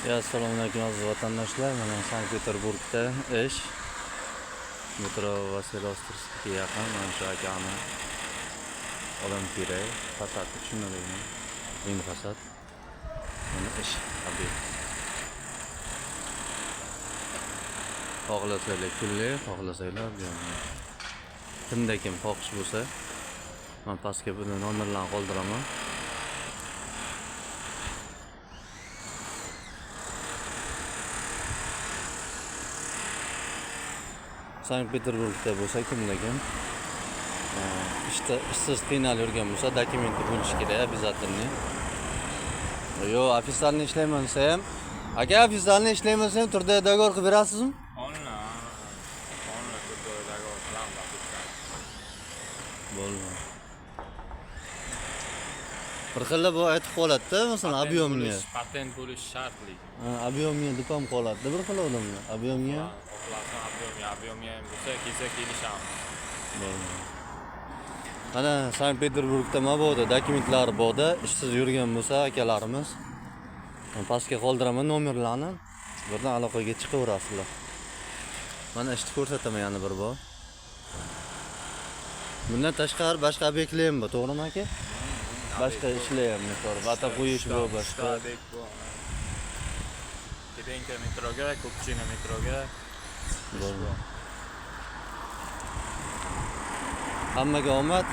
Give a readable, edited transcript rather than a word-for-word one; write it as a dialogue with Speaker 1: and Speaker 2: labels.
Speaker 1: Assalomu alaykum aziz vatandoshlar. Mana Sankt-Peterburgda ish metro Vasilovskiga yaqin mana shu akani odam kerak. Fasad tushunmadingmi? Eng fasad. Mana ish obyekt. Xohlasanglar kunli, xohlasanglar buyoqni. Kimda kim xohish bo'lsa, men pastga buni nomerlarni qoldiraman. Sankt-Peterburgda bo'lsa kimda kim ishsiz qiynalib yurgan bo'lsa dokumenti bo'lishi kerak, обязательно. Yo, ofitsialni ishlayman desa ham, aka ofitsialni ishlayman desa ham turda dogovor qilib berasizmi?
Speaker 2: Onunla turda dogovor qilamiz.
Speaker 1: Bo'ldi. Bir xilla bu aytib qoladi-da, masalan, объемni.
Speaker 2: Patent bo'lish shart lekin.
Speaker 1: Объемni deb ham qoladi. Bir xil odamlar. Объемni.
Speaker 2: Объемni ham bo'lsa, kelsa kelishamiz.
Speaker 1: Bo'ldi. Mana Sankt-Peterburgda mabodo dokumentlari borda, ishsiz yurgan bo'lsa akalarimiz, pastga qoldiraman nomerlarni. Birdan aloqaga chiqaverasizlar. Mana ishni ko'rsataman yana bir bor. Bundan tashqari boshqa obyektlar ham bor, to'g'rimi aka? Boshqa ishlar ham bor. Vata qo'yish bor, boshqa.
Speaker 2: Tedenka metroga, Ko'pchina metroga.
Speaker 1: Bo'ldi. Hammaga omad.